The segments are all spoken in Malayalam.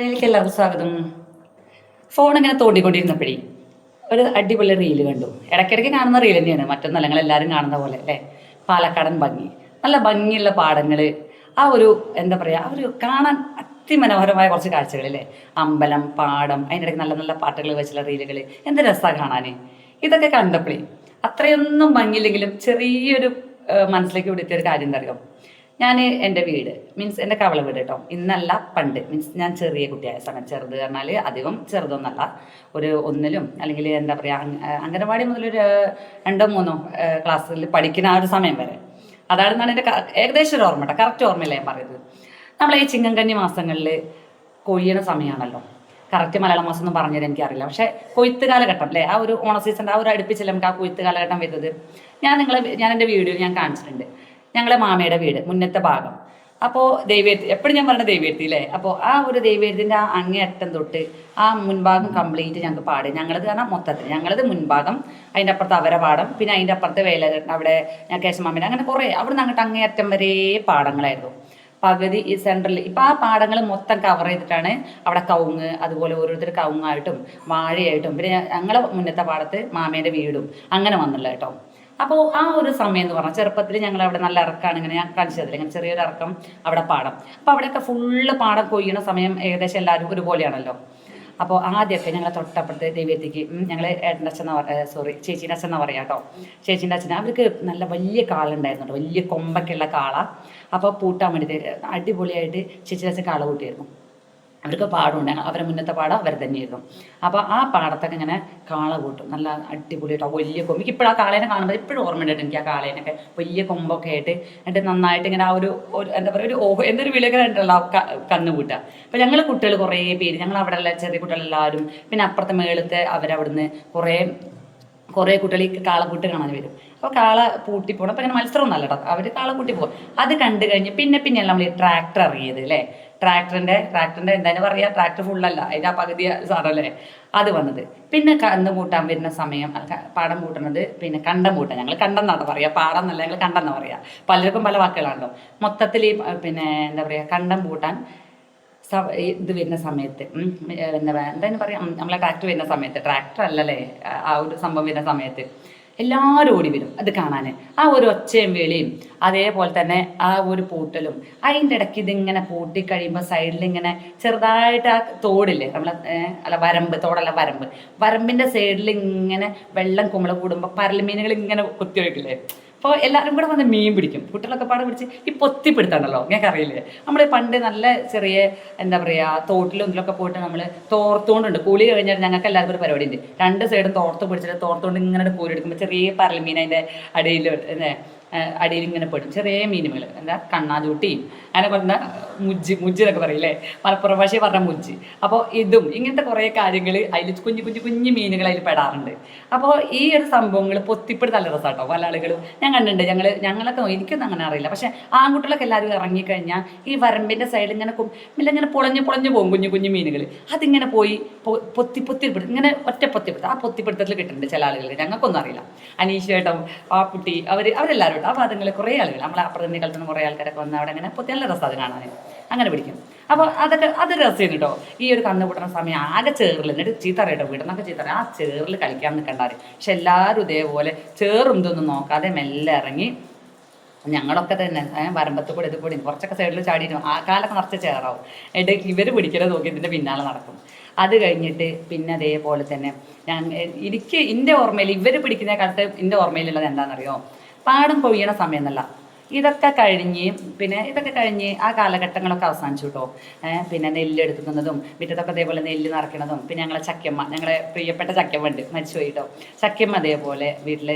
എനിക്ക് എല്ലാവർക്കും സ്വാഗതം. ഫോൺ ഇങ്ങനെ തോണ്ടിക്കൊണ്ടിരുന്നപ്പോഴേ ഒരു അടിപൊളി റീല് കണ്ടു. ഇടയ്ക്കിടയ്ക്ക് കാണുന്ന റീൽ തന്നെയാണ്, മറ്റൊന്നല്ല, നിങ്ങൾ എല്ലാവരും കാണുന്ന പോലെ അല്ലേ. പാലക്കാടൻ ഭംഗി, നല്ല ഭംഗിയുള്ള പാടങ്ങൾ, ആ ഒരു എന്താ പറയുക, ആ ഒരു കാണാൻ അതിമനോഹരമായ കുറച്ച് കാഴ്ചകളില്ലേ. അമ്പലം, പാടം, അതിൻ്റെ ഇടയ്ക്ക് നല്ല നല്ല പാട്ടുകൾ വെച്ചുള്ള റീലുകൾ, എന്ത് രസമാണ് കാണാൻ. ഇതൊക്കെ കണ്ടപ്പോഴേ അത്രയൊന്നും ഭംഗിയില്ലെങ്കിലും ചെറിയൊരു മനസ്സിലേക്ക് വിടുത്തിയ ഒരു കാര്യം എന്താ അറിയോ. ഞാൻ എൻ്റെ വീട് മീൻസ് എൻ്റെ കവള വീട് കേട്ടോ, ഇന്നല്ല പണ്ട്, മീൻസ് ഞാൻ ചെറിയ കുട്ടിയായ സമയം, ചെറുത് പറഞ്ഞാൽ അധികം ചെറുതൊന്നല്ല, ഒരു ഒന്നിലും അല്ലെങ്കിൽ എന്താ പറയുക അംഗനവാടി മുതലൊരു രണ്ടോ മൂന്നോ ക്ലാസ്സിൽ പഠിക്കുന്ന ആ ഒരു സമയം വരെ, അതാണെന്നാണ് എൻ്റെ ഏകദേശം ഒരു ഓർമ്മ കേട്ടോ, കറക്റ്റ് ഓർമ്മയില്ല ഞാൻ പറയുന്നത്. നമ്മൾ ഈ ചിങ്ങങ്കന്നി മാസങ്ങളിൽ കൊയ്യണ സമയമാണല്ലോ. കറക്റ്റ് മലയാള മാസം ഒന്നും പറഞ്ഞുതരാൻ എനിക്കറിയില്ല, പക്ഷേ കൊയ്ത്ത് കാലഘട്ടം അല്ലേ, ആ ഒരു ഓണ സീസണിൻ്റെ ആ ഒരു അടുപ്പിച്ചല്ലേ നമുക്ക് ആ കൊയ്ത്ത് കാലഘട്ടം വരുന്നത്. ഞാൻ എൻ്റെ വീഡിയോയിൽ ഞാൻ കാണിച്ചിട്ടുണ്ട് ഞങ്ങളെ മാമയുടെ വീട് മുന്നത്തെ ഭാഗം. അപ്പോൾ ദൈവത്തി എപ്പോഴും ഞാൻ പറഞ്ഞ ദൈവത്തി അല്ലേ. അപ്പോൾ ആ ഒരു ദൈവത്തിൻ്റെ ആ അങ്ങേയറ്റം തൊട്ട് ആ മുൻഭാഗം കംപ്ലീറ്റ് ഞങ്ങൾക്ക് പാട്, ഞങ്ങളത് കാരണം മൊത്തത്തിൽ ഞങ്ങളത് മുൻഭാഗം, അതിൻ്റെ അപ്പുറത്ത് അവരെ പാടം, പിന്നെ അതിൻ്റെ അപ്പുറത്ത് അവിടെ ഞാൻ കേശമാമേൻ്റെ, അങ്ങനെ കുറേ അവിടെ നിന്ന് അങ്ങോട്ട് അങ്ങേയറ്റം വരെ പാടങ്ങളായിരുന്നു. പകുതി ഈ സെൻട്രൽ ഇപ്പം ആ പാടങ്ങൾ മൊത്തം കവർ ചെയ്തിട്ടാണ് അവിടെ കവുങ്ങ്, അതുപോലെ ഓരോരുത്തർ കവുങ്ങായിട്ടും വാഴയായിട്ടും, പിന്നെ ഞങ്ങളെ മുന്നത്തെ പാടത്ത് മാമേൻ്റെ വീടും അങ്ങനെ വന്നില്ല കേട്ടോ. അപ്പോൾ ആ ഒരു സമയം എന്ന് പറഞ്ഞാൽ ചെറുപ്പത്തിൽ ഞങ്ങൾ അവിടെ നല്ല ഇറക്കാണ്, ഇങ്ങനെ ഞാൻ കാണിച്ചതില്ല, ഇങ്ങനെ ചെറിയൊരു ഇറക്കം അവിടെ പാടം. അപ്പോൾ അവിടെയൊക്കെ ഫുള്ള് പാടം കൊയ്യണ സമയം ഏകദേശം എല്ലാവരും ഒരുപോലെയാണല്ലോ. അപ്പോൾ ആദ്യമൊക്കെ ഞങ്ങളെ തൊട്ടപ്പുറത്ത് ദൈവത്തേക്ക് ഞങ്ങൾ ഏട്ടൻ്റെ അച്ഛൻ ചേച്ചീൻ്റെ അച്ഛൻ എന്നാ പറയാം കേട്ടോ. ചേച്ചീൻ്റെ അച്ഛൻ അവർക്ക് നല്ല വലിയ കാളുണ്ടായിരുന്നു കേട്ടോ, വലിയ കൊമ്പൊക്കെയുള്ള കാള. അപ്പോൾ പൂട്ടാൻ വേണ്ടിയിട്ട് അടിപൊളിയായിട്ട് ചേച്ചീൻ്റെ അച്ഛൻ കാള കൂട്ടിയായിരുന്നു. അവർക്ക് പാടമുണ്ട്, അവരെ മുന്നത്തെ പാടം അവർ തന്നെയായിരുന്നു. അപ്പോൾ ആ പാടത്തൊക്കെ ഇങ്ങനെ കാള കൂട്ടും, നല്ല അടിപൊളിയായിട്ടോ, വലിയ കൊമ്പ്. എനിക്ക് ഇപ്പോഴും ആ കാളേനെ കാണുമ്പോൾ ഇപ്പോഴും ഓർമ്മയുണ്ടായിട്ട് എനിക്ക് ആ കാളേനൊക്കെ വലിയ കൊമ്പൊക്കെ ആയിട്ട് എന്നിട്ട് നന്നായിട്ട് ഇങ്ങനെ ആ ഒരു എന്താ പറയുക, ഒരു ഓഹോ എന്തൊരു വിളിയൊക്കെ ഉണ്ടല്ലോ കന്ന് കൂട്ടുക. അപ്പോൾ ഞങ്ങൾ കുട്ടികൾ കുറേ പേര്, ഞങ്ങൾ അവിടെ ഉള്ള ചെറിയ കുട്ടികളെല്ലാവരും, പിന്നെ അപ്പുറത്തെ മേളത്തെ അവരവിടുന്ന് കുറേ കുട്ടികൾ ഈ കാളക്കൂട്ട് കാണാൻ വരും. അപ്പോൾ കാള പൂട്ടി പോകണം. അപ്പോൾ ഇങ്ങനെ മത്സരം ഒന്നല്ല കേട്ടോ, അവർ കാളക്കൂട്ടി പോകും. അത് കണ്ടു കഴിഞ്ഞ് പിന്നെയാണ് നമ്മൾ ഈ ട്രാക്ടർ ഇറങ്ങിയത് അല്ലേ. ട്രാക്ടറിൻ്റെ എന്തായാലും പറയുക, ട്രാക്ടർ ഫുള്ളല്ല, അതിൻ്റെ ആ പകുതി സാറല്ലേ അത് വന്നത്. പിന്നെ കന്ന് പൂട്ടാൻ വരുന്ന സമയം, പാടം പൂട്ടുന്നത് പിന്നെ കണ്ടം പൂട്ടാൻ, ഞങ്ങൾ കണ്ടെന്നാണ് പറയുക, പാടം എന്നല്ല ഞങ്ങൾ കണ്ടെന്നാണ് പറയുക. പലർക്കും പല വാക്കുകളാണല്ലോ. മൊത്തത്തിൽ ഈ പിന്നെ എന്താ പറയുക, കണ്ടം പൂട്ടാൻ ഇത് വരുന്ന സമയത്ത് എന്താ പറയാം, നമ്മളെ ട്രാക്ടർ വരുന്ന സമയത്ത്, ട്രാക്ടർ അല്ലല്ലേ ആ ഒരു സംഭവം വരുന്ന സമയത്ത് എല്ലാവരും ഓടി വരും അത് കാണാൻ. ആ ഒരു ഒച്ചയും വിളിയും അതേപോലെ തന്നെ ആ ഒരു പൂട്ടലും, അതിൻ്റെ ഇടയ്ക്ക് ഇതിങ്ങനെ പൂട്ടിക്കഴിയുമ്പോൾ സൈഡിൽ ഇങ്ങനെ ചെറുതായിട്ട് ആ തോടില്ലേ നമ്മളെ തോടല്ല വരമ്പിൻ്റെ സൈഡിൽ ഇങ്ങനെ വെള്ളം കുമ്പള കൂടുമ്പോൾ പരൽമീനുകൾ ഇങ്ങനെ കുത്തിവെക്കില്ലേ. അപ്പോൾ എല്ലാവരും കൂടെ വന്ന് മീൻ പിടിക്കും, കുട്ടികളൊക്കെ പാടെ പിടിച്ച് ഈ പൊത്തിപ്പിടുത്താണല്ലോ, ഞങ്ങൾക്ക് അറിയില്ലേ. നമ്മൾ പണ്ട് നല്ല ചെറിയ എന്താ പറയുക തോട്ടിലും ഇതിലൊക്കെ പോയിട്ട് നമ്മൾ തോർത്തുകൊണ്ടുണ്ട്. കൂലി കഴിഞ്ഞാൽ ഞങ്ങൾക്ക് എല്ലാവർക്കും ഒരു പരിപാടി ഉണ്ട്, രണ്ട് സൈഡും തോർത്ത് പിടിച്ചിട്ട് തോർത്തുകൊണ്ട് ഇങ്ങനെ കോരിയെടുക്കുമ്പോൾ ചെറിയ പരൽമീൻ അതിൻ്റെ അടിയിൽ ഇങ്ങനെ പെടും, ചെറിയ മീനുകൾ, എന്താ കണ്ണാചൂട്ടിയും അങ്ങനെ പറഞ്ഞ മുജ്ജി എന്നൊക്കെ പറയില്ലേ, മലപ്പുറം ഭാഷ പറഞ്ഞ മുജ്ജി. അപ്പോൾ ഇതും ഇങ്ങനത്തെ കുറേ കാര്യങ്ങൾ അതിൽ കുഞ്ഞു മീനുകൾ അതിൽ പെടാറുണ്ട്. അപ്പോൾ ഈ ഒരു സംഭവങ്ങൾ പൊത്തിപ്പിടി നല്ല രസമാട്ടോ. പല ആളുകളും ഞാൻ കണ്ടിട്ടുണ്ട്, ഞങ്ങളൊക്കെ എനിക്കൊന്നും അങ്ങനെ അറിയില്ല, പക്ഷേ ആൺകുട്ടികളൊക്കെ എല്ലാവരും ഇറങ്ങിക്കഴിഞ്ഞാൽ ഈ വരമ്പിൻ്റെ സൈഡിൽ ഇങ്ങനെ ഇങ്ങനെ പൊളഞ്ഞു പോകും കുഞ്ഞു മീനുകൾ. അതിങ്ങനെ പോയി പൊത്തിപ്പിടും, ഇങ്ങനെ ഒറ്റ പൊത്തിപ്പിടുത്തം, ആ പൊത്തിപ്പിടുത്തത്തിൽ കിട്ടുന്നുണ്ട് ചില ആളുകൾ, ഞങ്ങൾക്കൊന്നും അറിയില്ല. അനീഷേട്ടം, പാപ്പുട്ടി, അവരെല്ലാവരും ആ ഭാഗങ്ങൾ കുറേ ആളുകൾ, നമ്മളെ അപ്പുറത്തെ കളിത്തുന്ന കുറേ ആൾക്കാരൊക്കെ വന്ന് അവിടെ അങ്ങനെ പൊത്തി നല്ല രസം അത് കാണാൻ, അങ്ങനെ പിടിക്കും. അപ്പോൾ അത് രസം കേട്ടോ. ഈ ഒരു കന്ന് കൂട്ടുന്ന സമയം ആകെ ചേറിൽ എന്നിട്ട് ചീത്ത അറിയട്ടോ, വീട്ടിൽ ചീത്ത അറിയാം, ആ ചേറിൽ കളിക്കാൻ നിൽക്കണ്ടാറ്. പക്ഷെ എല്ലാവരും ഇതേപോലെ ചേറും ഇതൊന്നും നോക്കാതെ മെല്ലെ ഇറങ്ങി ഞങ്ങളൊക്കെ തന്നെ വരമ്പത്ത് കൂടി ഇത് കൂടി കുറച്ചൊക്കെ സൈഡിൽ ചാടിയിരുന്നു. ആ കാലൊക്കെ നിറച്ച് ചേറാവും, എന്നിട്ട് ഇവർ പിടിക്കരുത് നോക്കി ഇതിൻ്റെ പിന്നാലെ നടക്കും. അത് കഴിഞ്ഞിട്ട് പിന്നെ അതേപോലെ തന്നെ എനിക്ക് എൻ്റെ ഓർമ്മയിൽ ഇവർ പിടിക്കുന്ന കാലത്ത് എൻ്റെ ഓർമ്മയിലുള്ളത് എന്താണെന്നറിയോ, പാടം കൊയ്യണ സമയം എന്നല്ല, ഇതൊക്കെ കഴിഞ്ഞ് ആ കാലഘട്ടങ്ങളൊക്കെ അവസാനിച്ചു കേട്ടോ. പിന്നെ നെല്ല് എടുക്കുന്നതും മുറ്റത്തൊക്കെ അതേപോലെ നെല്ല് നിറയ്ക്കണതും, പിന്നെ ഞങ്ങളെ പ്രിയപ്പെട്ട ചക്കമ്മ ഉണ്ട്, മരിച്ചുപോയി കേട്ടോ. ചക്കമ്മ അതേപോലെ വീട്ടിൽ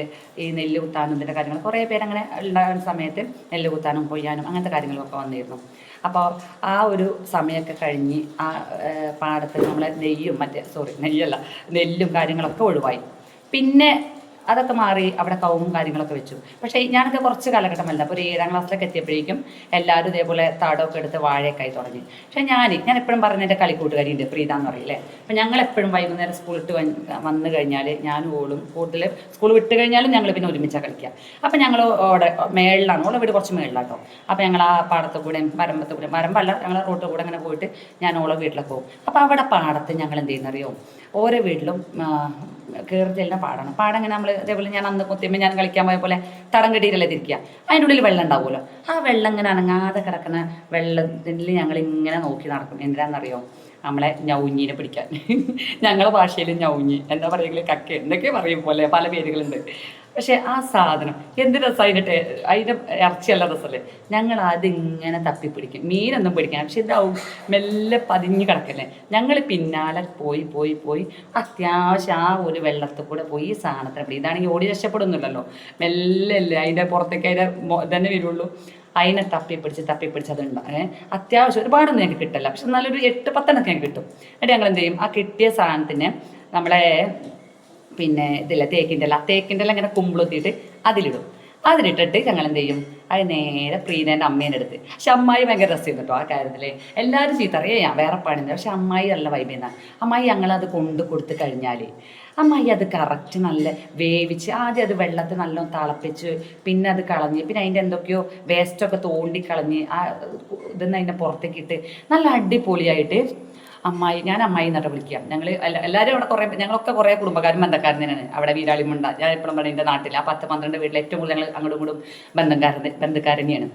ഈ നെല്ല് കുത്താനും ഇതിൻ്റെ കാര്യങ്ങൾ കുറേ പേരങ്ങനെ ഉണ്ടാകുന്ന സമയത്ത് നെല്ല് കുത്താനും കൊയ്യാനും അങ്ങനത്തെ കാര്യങ്ങളൊക്കെ വന്നിരുന്നു. അപ്പോൾ ആ ഒരു സമയമൊക്കെ കഴിഞ്ഞ് ആ പാടത്ത് നമ്മളെ നെല്ലും കാര്യങ്ങളൊക്കെ ഒഴിവായി. പിന്നെ അതൊക്കെ മാറി അവിടെ കവുങ്ങും കാര്യങ്ങളൊക്കെ വെച്ചു. പക്ഷേ ഞാനൊക്കെ കുറച്ച് കാലഘട്ടമല്ല, അപ്പോൾ ഒരു 7ാം ക്ലാസ്സിലൊക്കെ എത്തിയപ്പോഴേക്കും എല്ലാവരും ഇതേപോലെ തടമൊക്കെ എടുത്ത് വാഴയൊക്കെ ആയി തുടങ്ങി. പക്ഷേ ഞാൻ എപ്പോഴും പറഞ്ഞ എൻ്റെ കളിക്കൂട്ടുകാരിയുണ്ട് പ്രീത എന്ന് പറയില്ലേ. അപ്പം ഞങ്ങളെപ്പോഴും വൈകുന്നേരം സ്കൂളിട്ട് വന്നു കഴിഞ്ഞാൽ ഞാനും ഓളും കൂടുതൽ സ്കൂൾ വിട്ട് കഴിഞ്ഞാലും ഞങ്ങൾ പിന്നെ ഒരുമിച്ചാണ് കളിക്കുക. അപ്പം ഞങ്ങൾ അവിടെ മേളിലാണ്, ഓളെ വീട് കുറച്ച് മേളിലാട്ടോ. അപ്പോൾ ഞങ്ങൾ ആ പാടത്ത് കൂടെ മരമ്പല്ല ഞങ്ങൾ റോട്ടിൽ കൂടെ അങ്ങനെ പോയിട്ട് ഞാൻ ഓളെ വീട്ടിലൊക്കെ പോകും. അപ്പോൾ അവിടെ പാടത്ത് ഞങ്ങൾ എന്ത് ചെയ്യുന്നറിയോ, ഓരോ വീട്ടിലും കയറി ചെല്ലുന്ന പാടാണ്. പാടം ഇങ്ങനെ നമ്മൾ അതേപോലെ ഞാൻ അന്ന് കുത്തിയപ്പോൾ ഞാൻ കളിക്കാൻ പോയ പോലെ തടം കെട്ടിയിട്ടല്ലേ തിരിക്കുക, അതിൻ്റെ ഉള്ളിൽ വെള്ളം ഉണ്ടാവുമല്ലോ. ആ വെള്ളം ഇങ്ങനെ അനങ്ങാതെ കിടക്കുന്ന വെള്ളത്തിൽ ഞങ്ങൾ ഇങ്ങനെ നോക്കി നടക്കും. എന്തിനാണെന്നറിയോ, നമ്മളെ ഞൗഞ്ഞീനെ പിടിക്കാൻ. ഞങ്ങളുടെ ഭാഷയിൽ ഞൗഞ്ഞി എന്താ പറയുക, കക്ക എന്തൊക്കെ പറയും പോലെ പല പേരുകളുണ്ട്. പക്ഷേ ആ സാധനം എന്ത് രസമായിട്ട്, അതിൻ്റെ ഇറച്ചിയല്ല രസമല്ലേ. ഞങ്ങൾ അതിങ്ങനെ തപ്പിപ്പിടിക്കും, മീനൊന്നും പിടിക്കാൻ. പക്ഷെ ഇതാവും മെല്ലെ പതിഞ്ഞ് കിടക്കല്ലേ. ഞങ്ങൾ പിന്നാലെ പോയി അത്യാവശ്യം ആ ഒരു വെള്ളത്തിൽ കൂടെ പോയി ഈ സാധനത്തിന് പിടി. ഇതാണെങ്കിൽ ഓടി രക്ഷപ്പെടുന്നില്ലല്ലോ, മെല്ലെ അല്ലേ അതിൻ്റെ പുറത്തേക്ക് അതിൻ്റെ തന്നെ വരുള്ളൂ. അതിനെ തപ്പിപ്പിടിച്ച് അതുണ്ട്. അത്യാവശ്യം ഒരുപാടൊന്നും ഞങ്ങൾക്ക് കിട്ടില്ല, പക്ഷെ നല്ലൊരു 8-10 ഞങ്ങൾക്ക് കിട്ടും. എന്നിട്ട് ഞങ്ങൾ എന്ത് ചെയ്യും, ആ കിട്ടിയ സാധനത്തിന് നമ്മളെ പിന്നെ തേക്കിൻ്റെ ഇല ഇങ്ങനെ കുമ്പിളുത്തിയിട്ട് അതിലിട്ടിട്ട് ഞങ്ങൾ എന്ത് ചെയ്യും, അത് നേരെ പ്രീതേൻ്റെ അമ്മേൻ്റെ അടുത്ത്. പക്ഷെ അമ്മായി ഭയങ്കര രസം കേട്ടോ ആ കാര്യത്തിൽ. എല്ലാവരും ചീത്ത അറിയാം വേറെ പണിയുന്നത്, പക്ഷെ അമ്മായി നല്ല വൈബെന്നാണ്. അമ്മായി ഞങ്ങളത് കൊടുത്ത് കഴിഞ്ഞാൽ അമ്മായി അത് കറക്റ്റ് നല്ല വേവിച്ച് ആദ്യം അത് വെള്ളത്തിൽ നല്ലോണം തിളപ്പിച്ച് പിന്നെ അത് കളഞ്ഞ് പിന്നെ അതിൻ്റെ എന്തൊക്കെയോ വേസ്റ്റൊക്കെ തോണ്ടിക്കളഞ്ഞ് ആ ഇതെന്ന് അതിൻ്റെ പുറത്തേക്ക് ഇട്ട് നല്ല അടിപൊളിയായിട്ട് ഞാൻ അമ്മായി എന്നിട്ട് വിളിക്കാം. ഞങ്ങൾ എല്ലാവരും അവിടെ ഞങ്ങളൊക്കെ കുറേ കുടുംബക്കാരും ബന്ധക്കാരൻ തന്നെയാണ് അവിടെ വീരാളിമുണ്ട. ഞാൻ എപ്പോഴും പറയും എൻ്റെ നാട്ടിൽ ആ 10-12 വീട്ടിൽ ഏറ്റവും കൂടുതൽ ഞങ്ങൾ അങ്ങോട്ടും ഇങ്ങോട്ടും ബന്ധക്കാരൻ തന്നെയാണ്.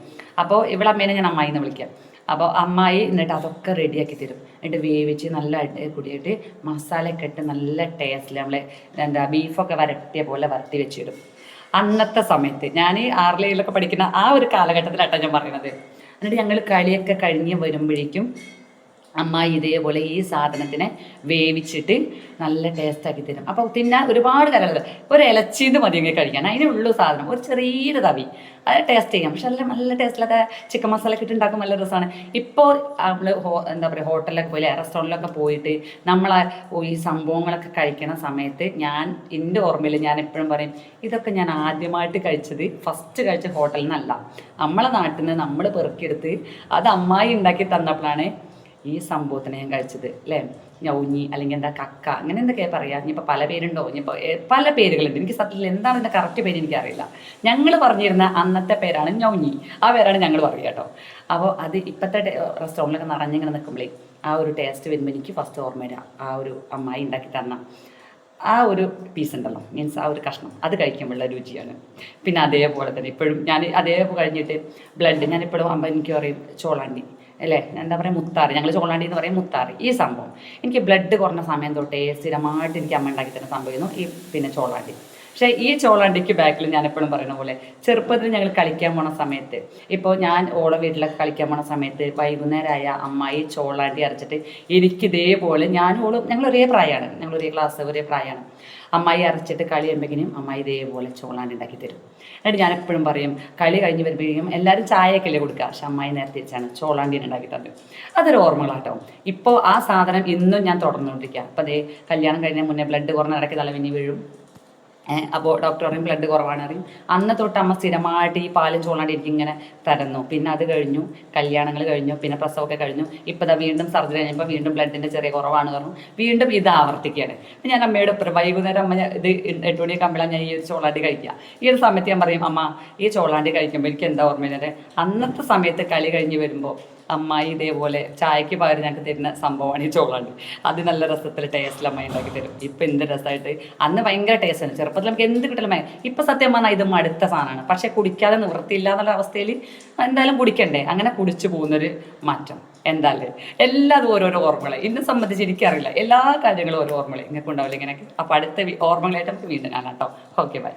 അപ്പോൾ ഇവിടെ അമ്മേനെ ഞാൻ അമ്മായി എന്ന് വിളിക്കാം. അപ്പോൾ അമ്മായി എന്നിട്ട് അതൊക്കെ റെഡിയാക്കി തരും. എന്നിട്ട് വേവിച്ച് നല്ല കൂടിയിട്ട് മസാലയൊക്കെ ഇട്ട് നല്ല ടേസ്റ്റിൽ നമ്മൾ ബീഫൊക്കെ വരട്ടിയ പോലെ വരട്ടി വെച്ചിടും. അന്നത്തെ സമയത്ത് ഞാൻ 6-7 പഠിക്കുന്ന ആ ഒരു കാലഘട്ടത്തിലായിട്ടാണ് ഞാൻ പറയുന്നത്. എന്നിട്ട് ഞങ്ങൾ കളിയൊക്കെ കഴിഞ്ഞ് വരുമ്പോഴേക്കും അമ്മായി ഇതേപോലെ ഈ സാധനത്തിനെ വേവിച്ചിട്ട് നല്ല ടേസ്റ്റാക്കി തരും. അപ്പോൾ തിന്നാൻ ഒരുപാട് കരളുണ്ട്. ഒരു ഇലച്ചീന്ന് മതി ഇങ്ങനെ കഴിക്കാൻ, അതിനുള്ളൂ സാധനം. ഒരു ചെറിയൊരു തവി അത് ടേസ്റ്റ് ചെയ്യാം. പക്ഷെ നല്ല ടേസ്റ്റിലൊക്കെ ചിക്കൻ മസാല ഒക്കെ ഇട്ടുണ്ടാക്കും, നല്ല രസമാണ്. ഇപ്പോൾ നമ്മൾ എന്താ പറയുക ഹോട്ടലിലൊക്കെ പോയി റെസ്റ്റോറൻറ്റിലൊക്കെ പോയിട്ട് നമ്മൾ ഈ സംഭവങ്ങളൊക്കെ കഴിക്കുന്ന സമയത്ത് എൻ്റെ ഓർമ്മയിൽ ഞാൻ എപ്പോഴും പറയും, ഇതൊക്കെ ഞാൻ ആദ്യമായിട്ട് ഫസ്റ്റ് കഴിച്ച ഹോട്ടലിൽ നിന്നല്ല, നമ്മളെ നാട്ടിൽ നിന്ന് നമ്മൾ പെറുക്കിയെടുത്ത് അത് അമ്മായി ഉണ്ടാക്കി തന്നപ്പോഴാണ് ഈ സംഭവത്തിന് ഞാൻ കഴിച്ചത് അല്ലേ. ഞൗഞ്ഞി അല്ലെങ്കിൽ എന്താ കക്ക അങ്ങനെ എന്തൊക്കെയാണ് പറയുക. ഇനിയിപ്പോൾ പല പേരുണ്ടോ, ഇനിയിപ്പോൾ പല പേരുകളുണ്ട്. എനിക്ക് സത്യത്തിൽ എന്താണ് എൻ്റെ കറക്റ്റ് പേര് എനിക്കറിയില്ല. ഞങ്ങൾ പറഞ്ഞിരുന്ന അന്നത്തെ പേരാണ് ഞൗഞ്ഞി, ആ പേരാണ് ഞങ്ങൾ പറയുക കേട്ടോ. അപ്പോൾ അത് ഇപ്പോഴത്തെ റെസ്റ്റോറൻറ്റിലൊക്കെ നിറഞ്ഞിങ്ങനെ നിൽക്കുമ്പോഴേ ആ ഒരു ടേസ്റ്റ് വരുമ്പോൾ എനിക്ക് ഫസ്റ്റ് ഓർമ്മ വരിക ആ ഒരു അമ്മായി ഉണ്ടാക്കി തന്ന ആ ഒരു പീസ് ഉണ്ടല്ലോ, മീൻസ് ആ ഒരു കഷ്ണം, അത് കഴിക്കുമ്പോഴുള്ള രുചിയാണ്. പിന്നെ അതേപോലെ തന്നെ ഇപ്പോഴും ഞാൻ അതേപോലെ കഴിഞ്ഞിട്ട് ബ്ലഡ് ഞാനിപ്പോഴും എനിക്ക് പറയും ചോളാണ്ടി അല്ലേ, എന്താ പറയുക മുത്താറി, ഞങ്ങൾ ചോളാണ്ടി എന്ന് പറയും മുത്താറി. ഈ സംഭവം എനിക്ക് ബ്ലഡ് കുറഞ്ഞ സമയം തൊട്ടേ സ്ഥിരമായിട്ട് എനിക്ക് അമ്മ ഉണ്ടാക്കി തരുന്ന സംഭവമായിരുന്നു ഈ പിന്നെ ചോളാണ്ടി. പക്ഷേ ഈ ചോളാണ്ടിക്ക് ബാക്കിൽ ഞാൻ എപ്പോഴും പറയുന്ന പോലെ ചെറുപ്പത്തിൽ ഞങ്ങൾ കളിക്കാൻ പോണ സമയത്ത്, ഇപ്പോൾ ഞാൻ ഓളെ വീട്ടിലൊക്കെ കളിക്കാൻ പോണ സമയത്ത് വൈകുന്നേരമായ അമ്മായി ചോളാണ്ടി അരച്ചിട്ട് എനിക്കിതേപോലെ ഞങ്ങൾ ഒരേ പ്രായമാണ്, ഞങ്ങൾ ഒരേ ക്ലാസ് ഒരേ പ്രായമാണ്. അമ്മായി അരച്ചിട്ട് കളി വരുമ്പോഴേക്കും അമ്മായി ഇതേപോലെ ചോളാണ്ടി ഉണ്ടാക്കി തരും. എന്നിട്ട് ഞാൻ എപ്പോഴും പറയും കളി കഴിഞ്ഞ് വരുമ്പോഴേക്കും എല്ലാവരും ചായയൊക്കെയല്ലേ കൊടുക്കുക, പക്ഷെ അമ്മായി നേരത്തെ തിരിച്ചാണ് ചോളാണ്ടി ഉണ്ടാക്കി തന്നത്. അതൊരു ഓർമ്മകളാട്ടോ. ഇപ്പോൾ ആ സാധനം ഇന്നും ഞാൻ തുടർന്നുകൊണ്ടിരിക്കുക. അപ്പോൾ അതേ കല്യാണം കഴിഞ്ഞ മുന്നേ ബ്ലഡ് കുറഞ്ഞ ഇടയ്ക്ക് തലവിഞ്ഞ് വീഴും. അപ്പോൾ ഡോക്ടർ പറയും ബ്ലഡ് കുറവാണ് അറിയും. അന്ന് തൊട്ട് അമ്മ സ്ഥിരമായിട്ട് ഈ പാലും ചോളാണ്ടി എനിക്കിങ്ങനെ തരുന്നു. പിന്നെ അത് കഴിഞ്ഞു, കല്യാണങ്ങൾ കഴിഞ്ഞു, പിന്നെ പ്രസവമൊക്കെ കഴിഞ്ഞു. ഇപ്പോൾ ഇതാ വീണ്ടും സർജറി കഴിഞ്ഞപ്പോൾ വീണ്ടും ബ്ലഡിൻ്റെ ചെറിയ കുറവാണ് പറഞ്ഞു, വീണ്ടും ഇത് ആവർത്തിക്കുകയാണ്. ഞാൻ അമ്മയുടെ ഒപ്പം വൈകുന്നേരം അമ്മ ഇത് 8 മണിയൊക്കെ ആകുമ്പോഴാണ് ഞാൻ ഈ ഒരു ചോളാണ്ടി കഴിക്കുക. ഈ ഒരു സമയത്ത് ഞാൻ പറയും അമ്മ ഈ ചോളാണ്ടി കഴിക്കുമ്പോൾ എനിക്ക് എന്താ ഓർമ്മ വരുന്നത്, അന്നത്തെ സമയത്ത് കളി കഴിഞ്ഞ് വരുമ്പോൾ അമ്മായി ഇതേപോലെ ചായക്ക് പകരം ഞങ്ങൾക്ക് തരുന്ന സംഭവമാണ് ഈ ചോളാണ്ടി. അത് നല്ല രസത്തിൽ ടേസ്റ്റിൽ അമ്മായി ഉണ്ടാക്കി തരും. ഇപ്പം എന്ത് രസമായിട്ട്, അന്ന് ഭയങ്കര ടേസ്റ്റാണ്. ചെറുപ്പത്തിൽ നമുക്ക് എന്ത് കിട്ടില്ല. ഇപ്പം സത്യം പറഞ്ഞാൽ ഇത് മടുത്ത സാധനമാണ്. പക്ഷേ കുടിക്കാതെ നിവൃത്തിയില്ല എന്നുള്ള അവസ്ഥയിൽ എന്തായാലും കുടിക്കണ്ടേ, അങ്ങനെ കുടിച്ചു പോകുന്നൊരു മാറ്റം. എന്തായാലും എല്ലാതും ഓരോരോ ഓർമ്മകൾ. ഇന്നെ സംബന്ധിച്ച് എനിക്കറിയില്ല, എല്ലാ കാര്യങ്ങളും ഓരോ ഓർമ്മകൾ ഇങ്ങനെ ഉണ്ടാവില്ല ഇങ്ങനെയൊക്കെ. അപ്പോൾ അടുത്ത ഓർമ്മകളായിട്ട് നമുക്ക് വീണ്ടും കാണാം കേട്ടോ. Okay bye.